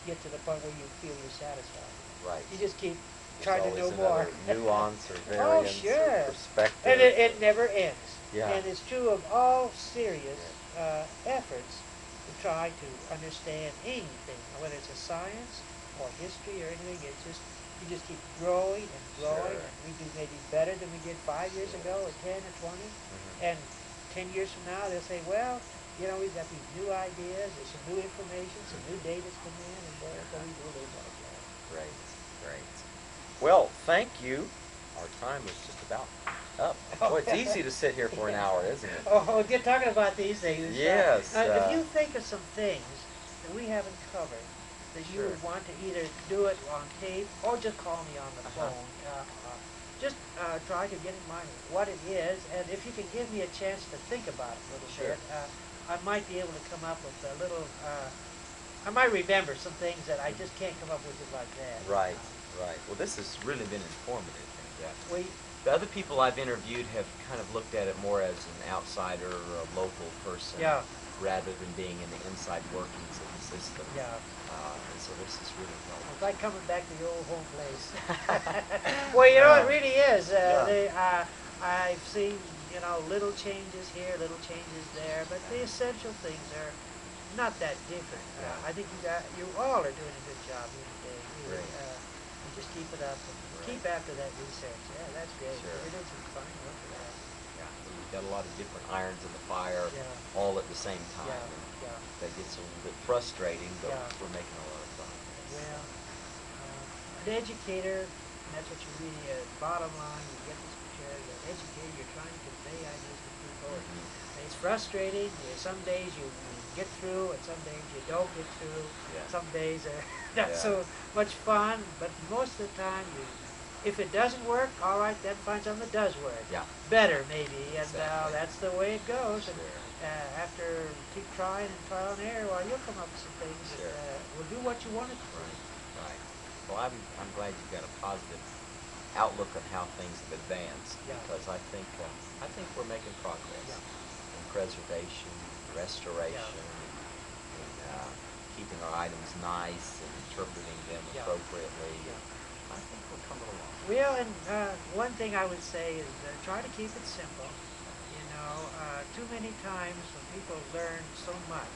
get to the point where you feel you're satisfied. Right. You just keep There's trying to always know more. another nuance or Oh, variance or sure. And perspective. it never ends. Yeah. And it's true of all serious Yes. efforts to try to understand anything, whether it's a science or history or anything. It's just you just keep growing and growing, Sure. and we do maybe better than we did 5 years ago, or Yes. 10 or 20. Hmm. And 10 years from now, they'll say, well, you know, we've got these new ideas, there's some new information, some new Hmm. data's come in, and so Yeah. we do a little like that. Great. Great. Well, thank you. Our time is just about up. Oh, Boy, it's easy to sit here for an yeah. hour, isn't it? Oh, get talking about these things. Yes. If you think of some things that we haven't covered, that you Sure. would want to either do it on tape or just call me on the Uh-huh. phone, just try to get in mind what it is, and if you can give me a chance to think about it a little Sure. bit, I might be able to come up with a little. I might remember some things that I just can't come up with it like that. Right. Right. Well, this has really been informative, and We, the other people I've interviewed have kind of looked at it more as an outsider or a local person, yeah, rather than being in the inside workings of the system. yeah. And so this is really It's helpful. like coming back to your old home place. Well, you know, it really is. Yeah. I've seen, you know, little changes here, little changes there, but the essential things are not that different. Yeah. I think you all are doing a good job here today. Really. Great. You just keep it up and keep Right. after that research. Yeah, that's great. Sure. You're doing some fine work for that. Yeah. So we've got a lot of different irons in the fire, Yeah, all at the same time. yeah, And yeah. that gets a little bit frustrating, but Yeah. we're making a lot of progress. Well, an educator, and that's what you really, bottom line, you get this material, you're an educator, you're trying to convey ideas to people. Mhm. And it's frustrating. Some days you get through, and some days you don't get through. Yeah. Some days are not Yeah. so much fun, but most of the time, if it doesn't work, all right, then find something that does work. Yeah. Better, maybe, and Exactly. that's the way it goes. And Sure. after keep trying and trial and error, well, you'll come up with some things Sure. that will do what you want it to do. Right. Right. Well, I'm glad you've got a positive outlook on how things have advanced, Yeah. because I think we're making progress Yeah. in preservation, restoration, and keeping our items nice and interpreting them Yeah. appropriately. Yeah. I think we're coming along. Well, and one thing I would say is try to keep it simple. You know, too many times when people learn so much,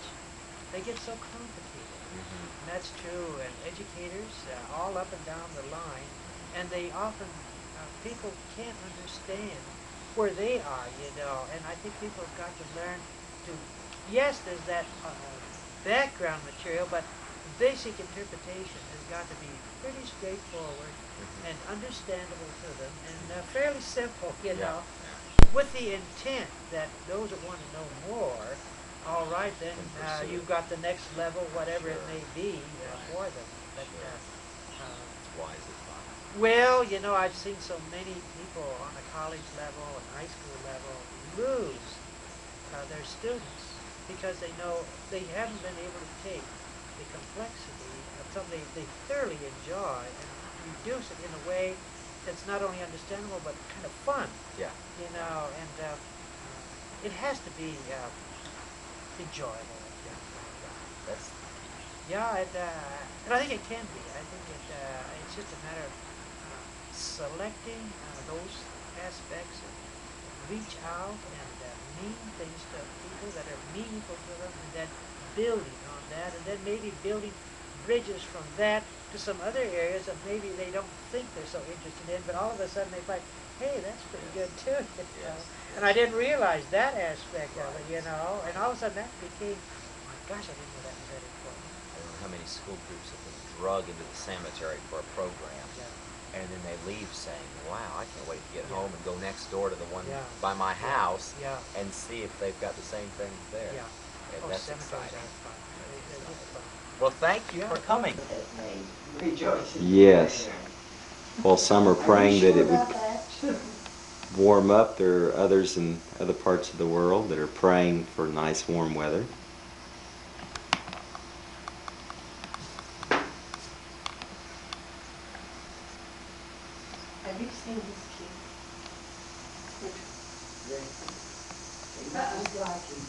they get so complicated. Mm-hmm. And that's true. And educators, all up and down the line, and they often, people can't understand where they are, and I think people have got to learn to, yes, there's that background material, but basic interpretation has got to be pretty straightforward and Mm-hmm. understandable to them and fairly simple, Yeah. with the intent that those that want to know more, all right, then Can pursue you've it. got the next level, whatever it Sure. may be, Right. for them. But Sure. uh, It's wise advice. well, I've seen so many people on the college level and high school level lose their students because they know they haven't been able to take the complexity of something they thoroughly enjoy and reduce it in a way that's not only understandable but kind of fun, Yeah. and it has to be enjoyable. Yeah. Yeah. That's the key. Yeah, and I think it can be. I think it's just a matter of selecting those aspects and reach out and mean things to people that are meaningful to them, and then building on that, and then maybe building bridges from that to some other areas that maybe they don't think they're so interested in, but all of a sudden they find, hey, that's pretty Yes. good too, Yes. and I Yes. didn't realize that aspect of it, Right. and all of Right. a sudden that became, my gosh, I didn't know that was that important. I don't know how many school groups have been drug into the cemetery for a program, Yeah, and then they leave saying, "Wow, I can't wait to get yeah, home and go next door to the one yeah, by my yeah, house yeah, and see if they've got the same things there." yeah. And Oh, that's cemeteries exciting. are fun. That's They're just exciting. fun. Well, thank you Yeah. for coming. Has made rejoicing. Yes. Well, some are Are you praying that sure it would about that? warm up. There are others in other parts of the world that are praying for nice warm weather. Have you seen his kids? Which? They look just like him.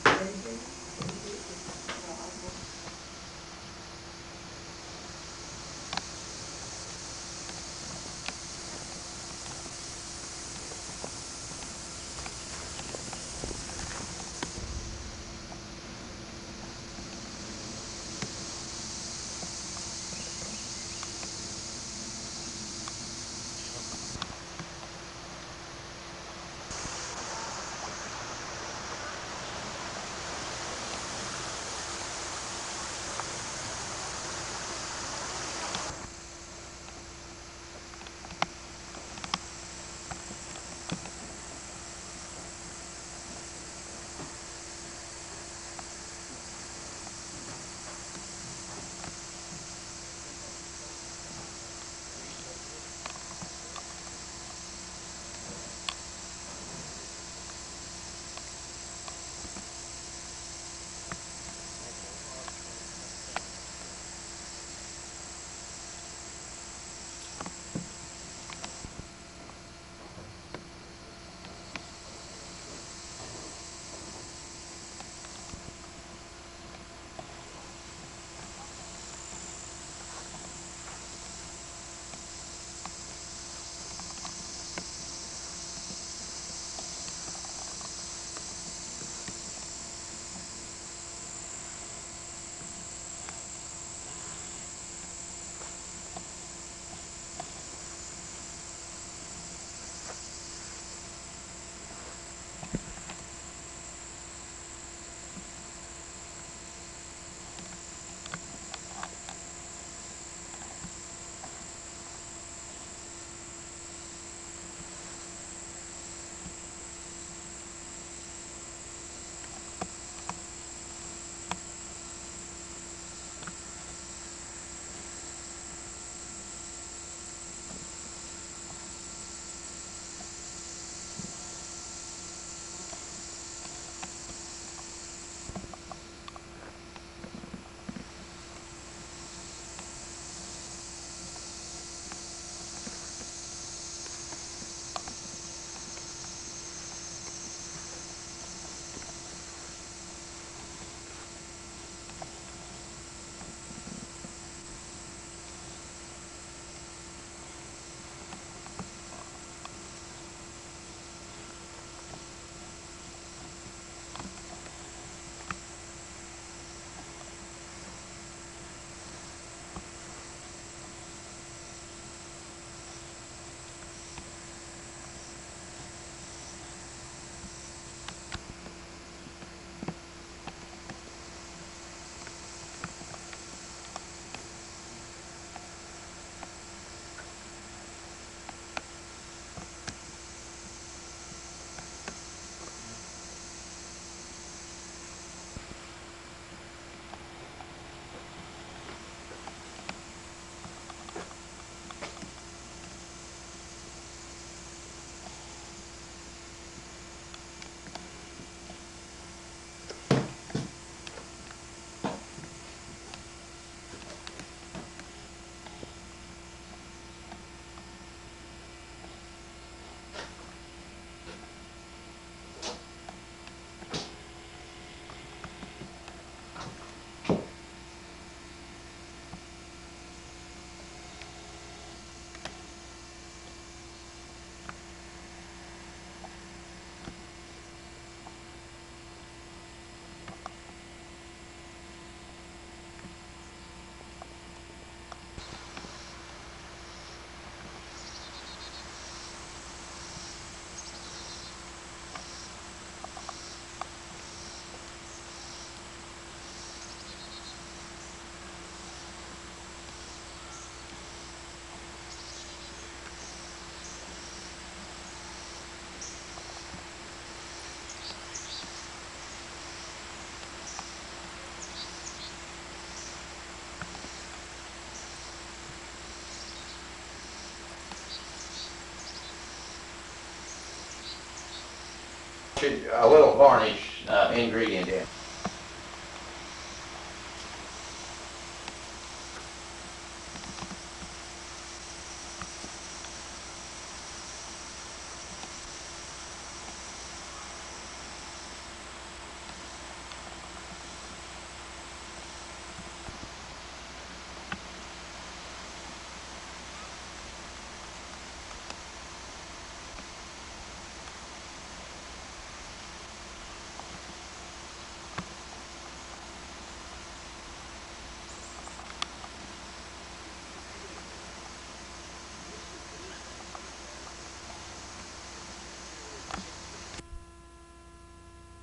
should, a little varnish ingredient in.